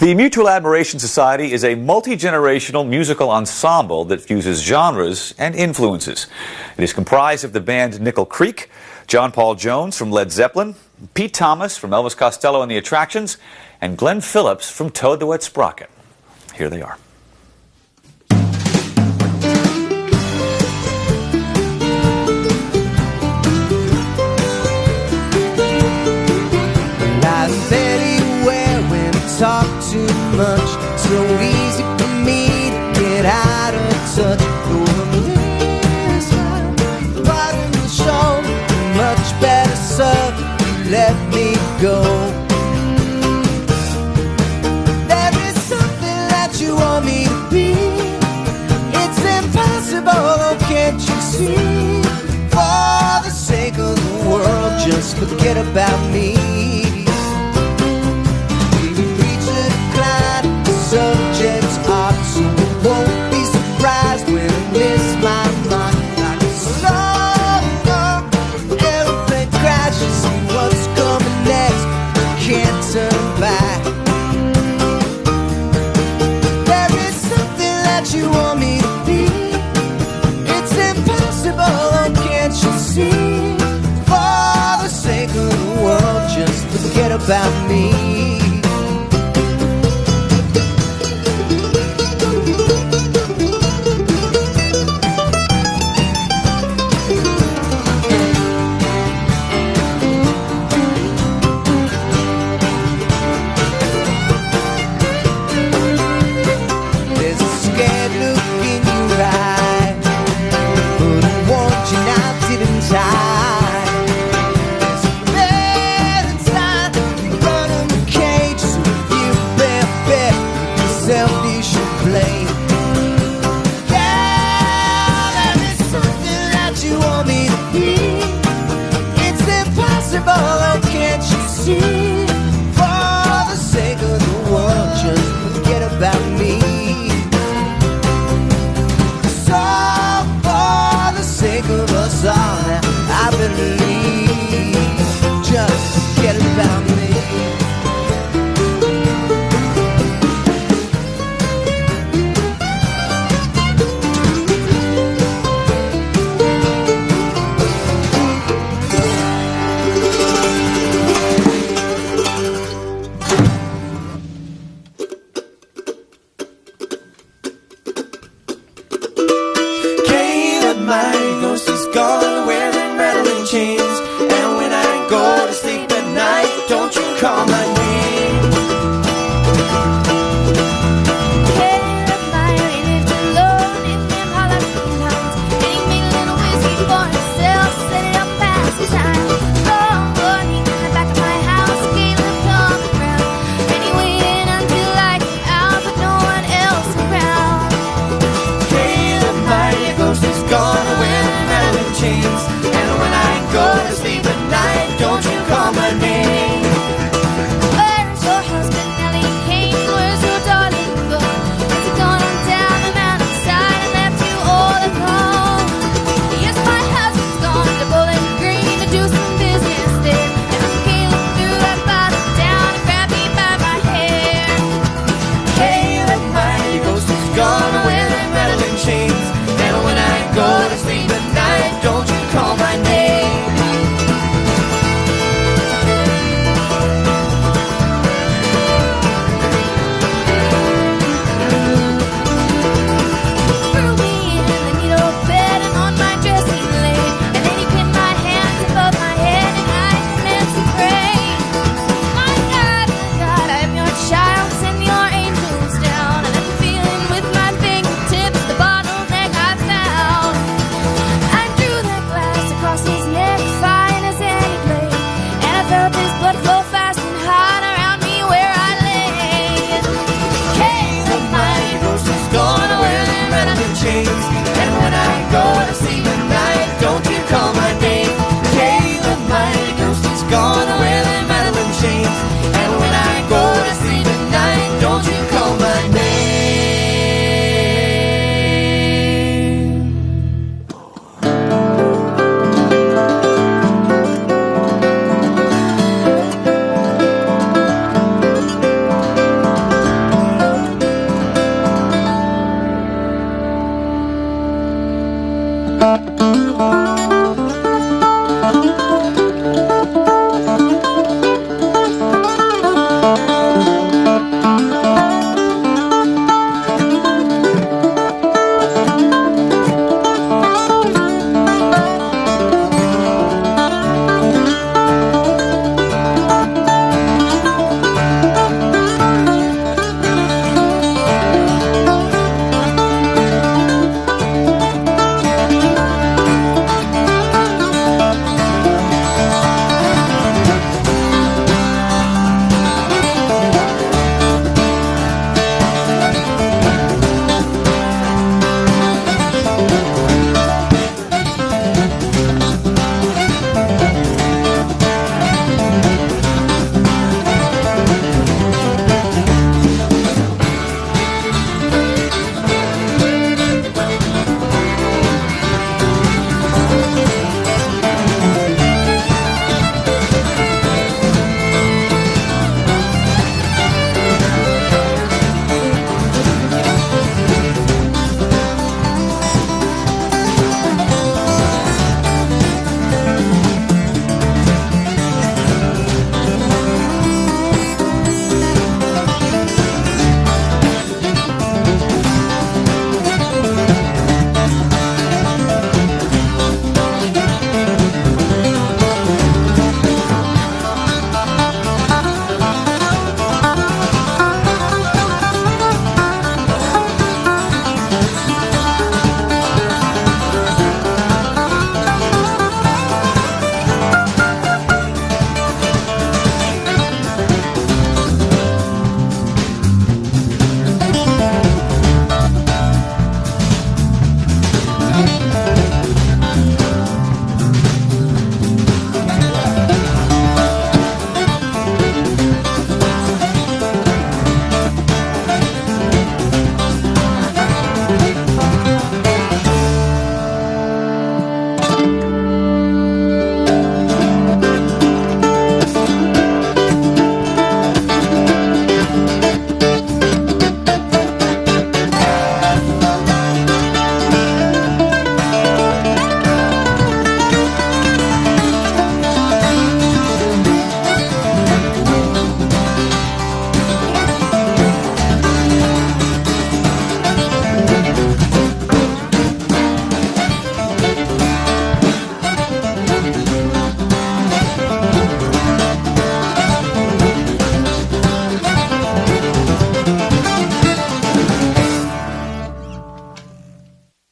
The Mutual Admiration Society is a multi-generational musical ensemble that fuses genres and influences. It is comprised of the band Nickel Creek, John Paul Jones from Led Zeppelin, Pete Thomas from Elvis Costello and the Attractions, and Glen Phillips from Toad the Wet Sprocket. Here they are. Talk too much, so easy for me to get out of touch. Part of the show, much better served, you let me go. There is something that you want me to be. It's impossible, oh, can't you see? For the sake of the world, just forget about me. Subjects are so you won't be surprised when I miss my mind. Like a song, airplane crashes, see what's coming next, can't turn back. There is something that you want me to be. It's impossible, oh, can't you see? For the sake of the world,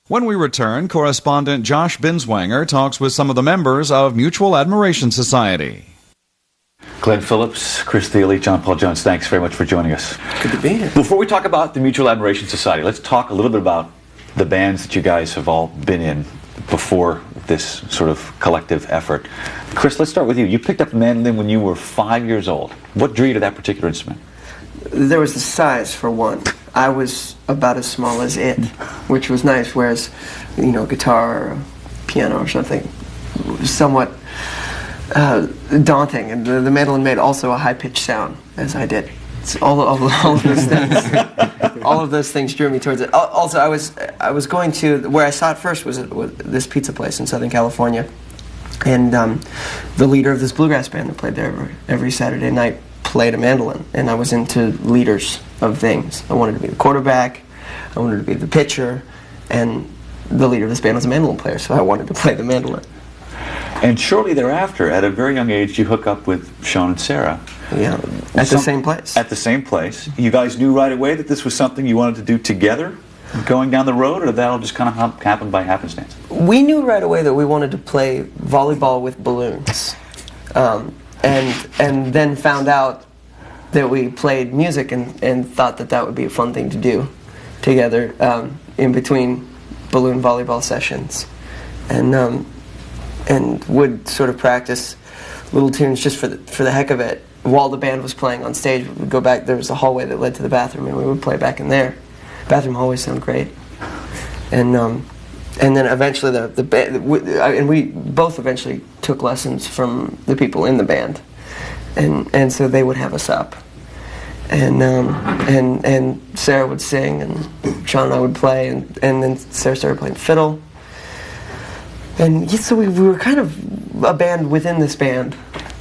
When we return, correspondent Josh Binswanger talks with some of the members of Mutual Admiration Society. Glen Phillips, Chris Thiele, John Paul Jones, thanks very much for joining us. Good to be here. Before we talk about the Mutual Admiration Society, let's talk a little bit about the bands that you guys have all been in before this sort of collective effort. Chris, let's start with you. You picked up the mandolin when you were 5 years old. What drew you to that particular instrument? There was the size, for one. I was about as small as it, which was nice, whereas, you know, guitar or piano or something was somewhat daunting. And the mandolin made also a high-pitched sound, as I did. So all of those things, all of those things drew me towards it. Also, I was going to, where I saw it first was this pizza place in Southern California, and the leader of this bluegrass band that played there every Saturday night played a mandolin, and I was into leaders of things. I wanted to be the quarterback, I wanted to be the pitcher, and the leader of this band was a mandolin player, so I wanted to play the mandolin. And shortly thereafter, at a very young age, you hook up with Sean and Sarah. Yeah, at the same place. At the same place. You guys knew right away that this was something you wanted to do together, going down the road, or did that all just kind of happen by happenstance? We knew right away that we wanted to play volleyball with balloons. And then found out that we played music and thought that would be a fun thing to do together in between balloon volleyball sessions, and would sort of practice little tunes just for the heck of it while the band was playing on stage. We would go back. There was a hallway that led to the bathroom, and we would play back in there. Bathroom hallways sound great, and then eventually the band, and we both eventually took lessons from the people in the band, and so they would have us up, and Sarah would sing, and Sean and I would play, and then Sarah started playing fiddle, and so we were kind of a band within this band.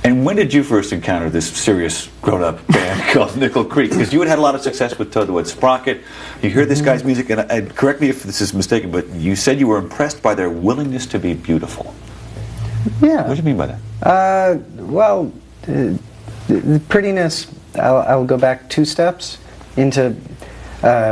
And when did you first encounter this serious grown-up band called Nickel Creek? Because you had had a lot of success with Sprocket. You hear this guy's music, and correct me if this is mistaken, but you said you were impressed by their willingness to be beautiful. Yeah. What do you mean by that? Well, the prettiness, I'll go back 2 steps into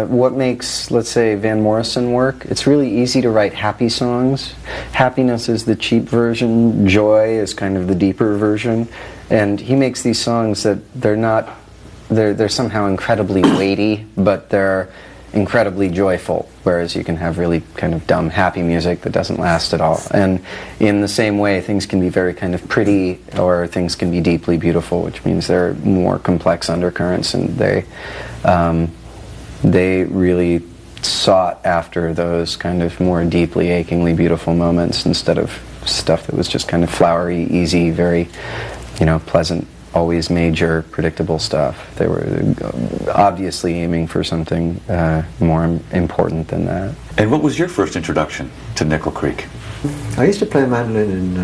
what makes, let's say, Van Morrison work. It's really easy to write happy songs. Happiness is the cheap version. Joy is kind of the deeper version. And he makes these songs that they're somehow incredibly weighty, but they're incredibly joyful, whereas you can have really kind of dumb, happy music that doesn't last at all. And in the same way, things can be very kind of pretty, or things can be deeply beautiful, which means there are more complex undercurrents, and they really sought after those kind of more deeply, achingly beautiful moments instead of stuff that was just kind of flowery, easy, very, pleasant, always major, predictable stuff. They were obviously aiming for something more important than that. And what was your first introduction to Nickel Creek? I used to play mandolin in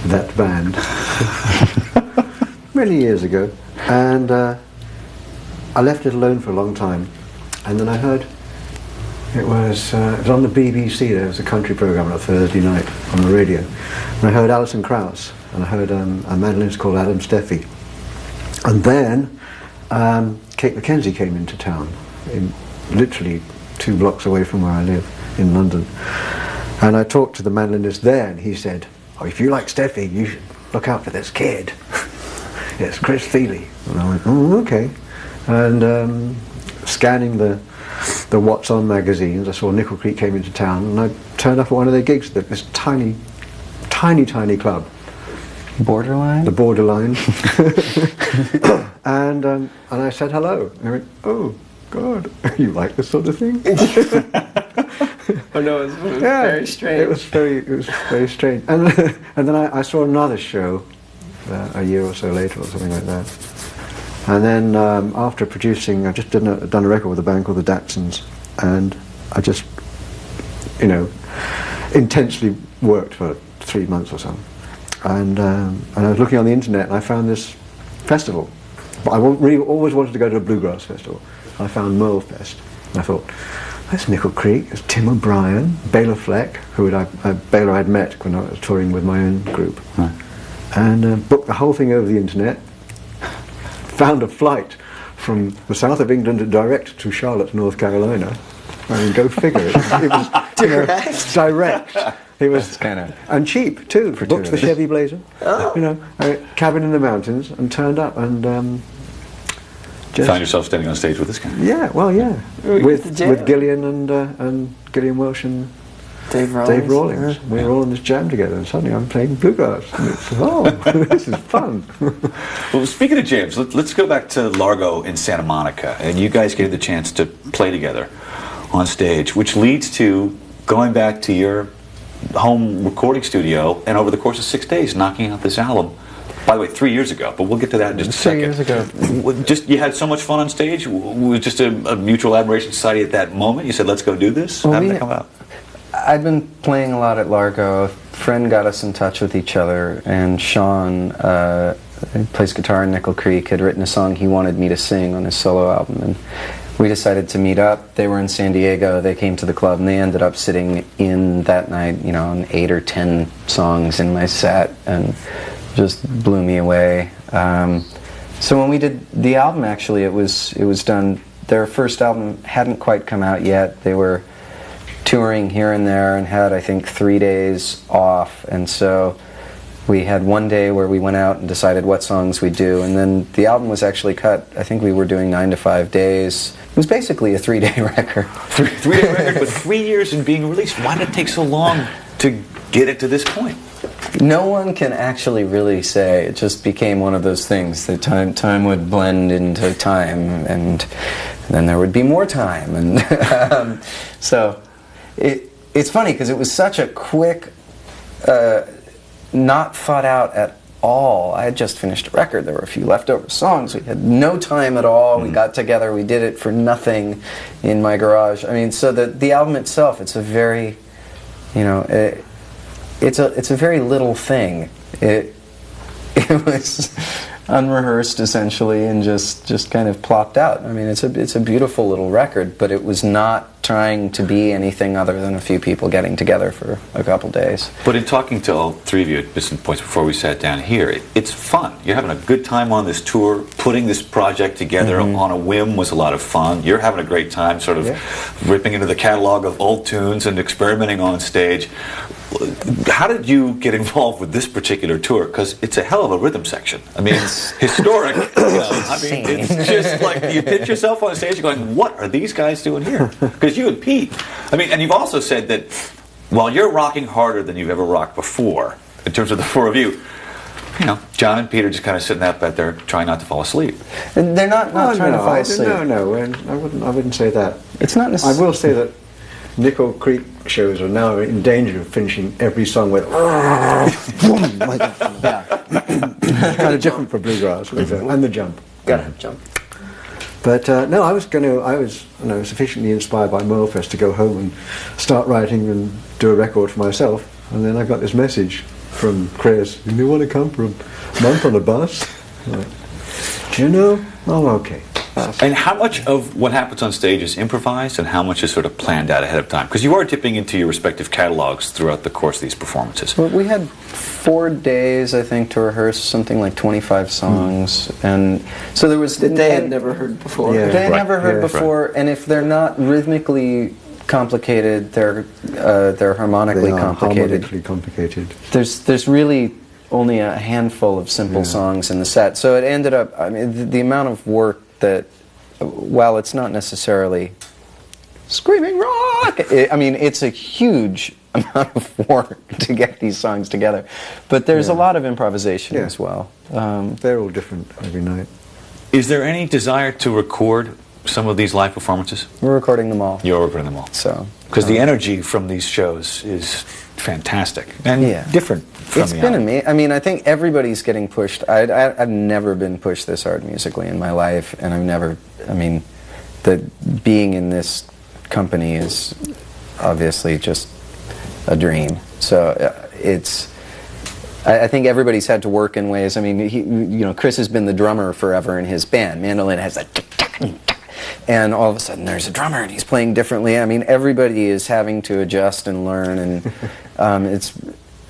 that band many years ago, and I left it alone for a long time. And then I heard it was on the BBC. There was a country program on a Thursday night on the radio, and I heard Alison Krauss, and I heard a mandolinist called Adam Steffi, and then Kate McKenzie came into town, literally 2 blocks away from where I live in London, and I talked to the mandolinist there, and he said, "Oh, if you like Steffi, you should look out for this kid. It's Chris Thiele." And I went, "Oh, okay," and scanning the What's On magazines, I saw Nickel Creek came into town, and I turned up at one of their gigs at this tiny club. Borderline? The Borderline. and I said hello. And I went, "Oh, God, you like this sort of thing?" Oh no, it was very strange. It was very strange. And then I saw another show a year or so later, or something like that. And then after producing, I just done a record with a band called the Datsuns, and I just, intensely worked for 3 months or so. And I was looking on the internet, and I found this festival. But I really always wanted to go to a bluegrass festival. I found Merlefest, and I thought, that's Nickel Creek. There's Tim O'Brien, Baylor Fleck, who Baylor I'd met when I was touring with my own group, and booked the whole thing over the internet. Found a flight from the south of England direct to Charlotte, North Carolina, I mean, go figure. It was direct. It was and cheap too. Booked the Chevy Blazer, cabin in the mountains, and turned up and just Found yourself standing on stage with this guy. Yeah, well, yeah, with Gillian and Gillian Welsh and Dave Rawlings. Yeah. We were all in this jam together, and suddenly I'm playing bluegrass. And it's, this is fun. Well, speaking of jams, let's go back to Largo in Santa Monica, and you guys get the chance to play together on stage, which leads to going back to your home recording studio, and over the course of 6 days, knocking out this album. By the way, 3 years ago, but we'll get to that in just a second. 3 years ago. Just you had so much fun on stage. It was just a mutual admiration society at that moment. You said, "Let's go do this." Well, How did that come out? I'd been playing a lot at Largo. A friend got us in touch with each other, and Sean, who plays guitar in Nickel Creek, had written a song he wanted me to sing on his solo album, and we decided to meet up. They were in San Diego. They came to the club, and they ended up sitting in that night, on 8 or 10 songs in my set, and just blew me away. So when we did the album, actually, it was done. Their first album hadn't quite come out yet. They were touring here and there and had, I think, 3 days off, and so we had one day where we went out and decided what songs we'd do, and then the album was actually cut. I think we were doing 9 to 5 days. It was basically a 3-day record. Three-day record, but 3 years in being released. Why did it take so long to get it to this point? No one can actually really say. It just became one of those things that time would blend into time, and then there would be more time, and so it's funny because it was such a quick, not thought out at all. I had just finished a record. There were a few leftover songs. We had no time at all. We got together. We did it for nothing in my garage. I mean, so the album itself, it's a very, it's a very little thing. It was unrehearsed essentially, and just kind of plopped out. I mean, it's a beautiful little record, but it was not trying to be anything other than a few people getting together for a couple days. But in talking to all three of you at different points before we sat down here, it's fun. You're having a good time on this tour. Putting this project together on a whim was a lot of fun. You're having a great time sort of ripping into the catalog of old tunes and experimenting on stage. How did you get involved with this particular tour? Because it's a hell of a rhythm section. I mean, it's historic. It's just like you pitch yourself on stage going, what are these guys doing here? Because you and Pete, and you've also said that while you're rocking harder than you've ever rocked before, in terms of the four of you, John and Pete are just kind of sitting up out there trying not to fall asleep. And they're not trying to fall asleep. No, I wouldn't say that. It's not necessarily. I will say that Nickel Creek shows are now in danger of finishing every song with like that. Kind of different for bluegrass, and the jump. Gotta have jump. But no, I was sufficiently inspired by Moelfest to go home and start writing and do a record for myself. And then I got this message from Chris, "You want to come for a month on a bus?" Like, do you know? Oh, okay. And how much of what happens on stage is improvised and how much is sort of planned out ahead of time? Because you are dipping into your respective catalogs throughout the course of these performances. Well, we had 4 days, I think, to rehearse something like 25 songs. And so there was... That they had never heard before. Yeah, they had never heard before, and if they're not rhythmically complicated, they're harmonically complicated. Harmonically complicated. There's really only a handful of simple songs in the set. So it ended up... the amount of work that, while it's not necessarily screaming rock, it's a huge amount of work to get these songs together. But there's a lot of improvisation as well. They're all different every night. Is there any desire to record some of these live performances? We're recording them all. You're recording them all. So, because the energy from these shows is fantastic and different from it's been amazing. I think everybody's getting pushed. I've never been pushed this hard musically in my life, and I've never. Being in this company is obviously just a dream. So I think everybody's had to work in ways. Chris has been the drummer forever in his band. Mandolin has a and all of a sudden there's a drummer and he's playing differently. Everybody is having to adjust and learn, and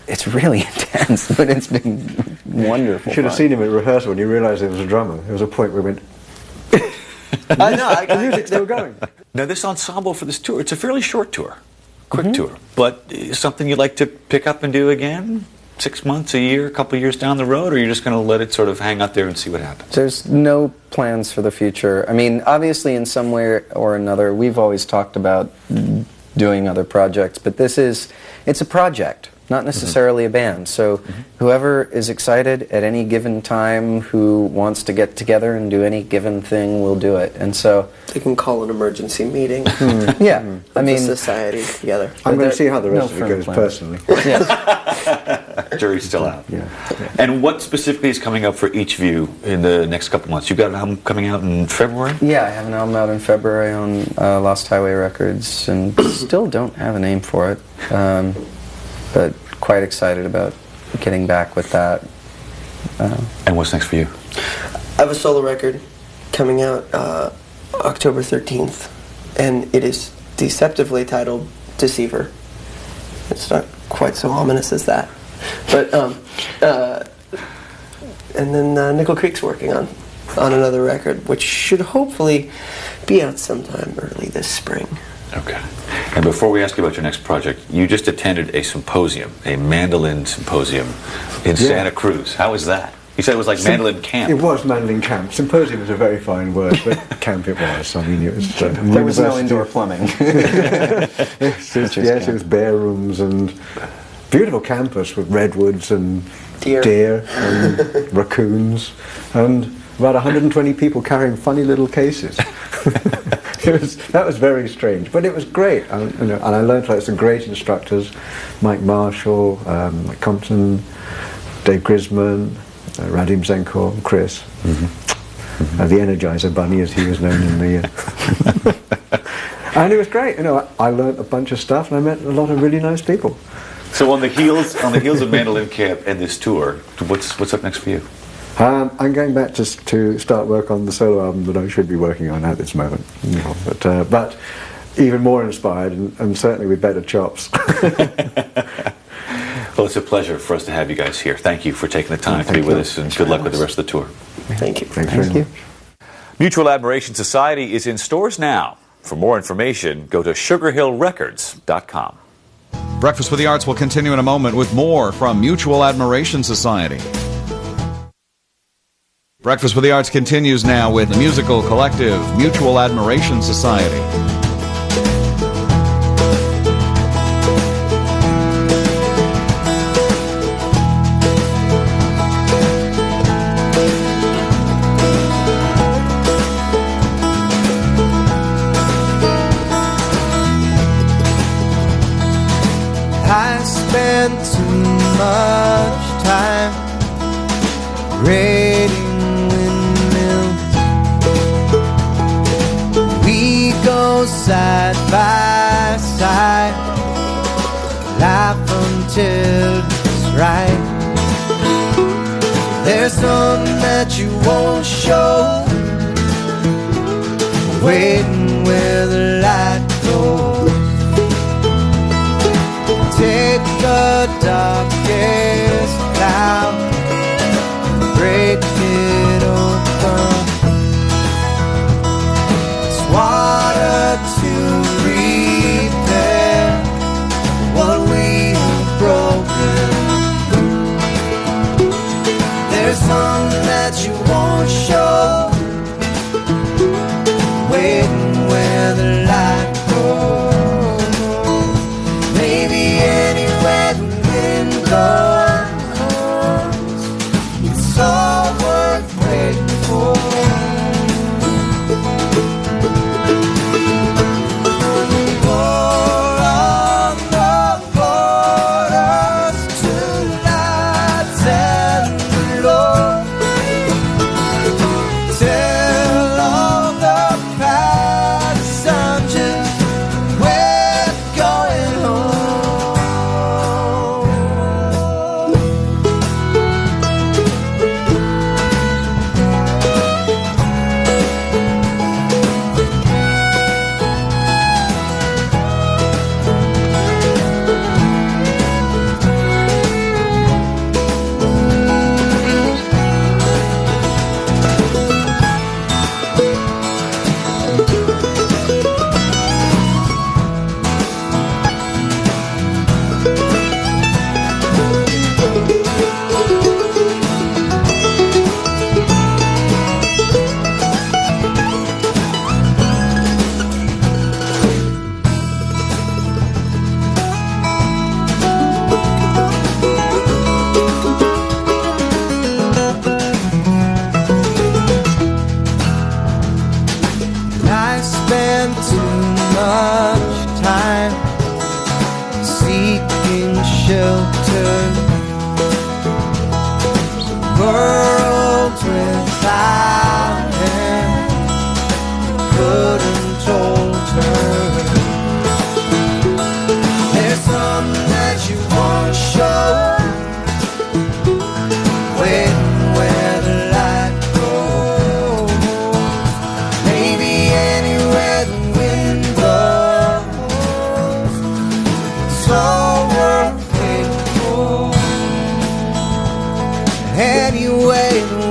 it's really intense, but it's been wonderful. You should have seen him at rehearsal when you realised there was a drummer. There was a point where we went... I know. The music's still going. Now, this ensemble for this tour, it's a fairly short tour, quick tour, but something you'd like to pick up and do again? 6 months, a year, a couple of years down the road, or you're just going to let it sort of hang out there and see what happens? There's no plans for the future. I mean, obviously, in some way or another, we've always talked about doing other projects, but it's a project, not necessarily a band. So whoever is excited at any given time who wants to get together and do any given thing will do it. And so They can call an emergency meeting. yeah, I mean, the society together. I'm going to see how the rest no of it firm goes plan. personally. Jury's still out. Yeah. And what specifically is coming up for each of you in the next couple months? You've got an album coming out in February? yeah, I have an album out in February on Lost Highway Records, and still don't have a name for it, but quite excited about getting back with that. And what's next for you? I have a solo record coming out October 13th, and it is deceptively titled Deceiver. It's not quite so ominous as that. But, and then Nickel Creek's working on another record, which should hopefully be out sometime early this spring. Okay. And before we ask you about your next project, you just attended a symposium, a mandolin symposium in Santa Cruz. How was that? You said it was like mandolin camp. It was mandolin camp. Symposium is a very fine word, but camp it was. I mean, it was. There was no indoor plumbing. Yes, it was bare rooms and beautiful campus with redwoods and deer and raccoons and about 120 people carrying funny little cases. That was very strange, but it was great. And I learned like some great instructors, Mike Marshall, Mike Compton, Dave Grisman, Radim Zenkor, Chris, the Energizer Bunny, as he was known in the. And it was great. I learned a bunch of stuff, and I met a lot of really nice people. So on the heels of mandolin camp and this tour, what's up next for you? I'm going back to start work on the solo album that I should be working on at this moment. But even more inspired and certainly with better chops. Well, it's a pleasure for us to have you guys here. Thank you for taking the time to be with us, and good luck with the rest of the tour. Thank you. Thanks very much. Mutual Admiration Society is in stores now. For more information, go to sugarhillrecords.com. Breakfast with the Arts will continue in a moment with more from Mutual Admiration Society. Breakfast with the Arts continues now with the musical collective Mutual Admiration Society. I spend too much time raiding windmills. We go side by side, laugh until it's right. There's something that you won't show, waiting where the light goes. Take the darkest cloud, break it open. It's water to repair what we have broken. There's something that you won't show, waiting where the light goes. Maybe anywhere the wind I spent too much time seeking shelter. World without him couldn't alter. There's some that you want to show, waiting where the light goes. Maybe anywhere the wind blows. It's all worth waiting for. Anyway, the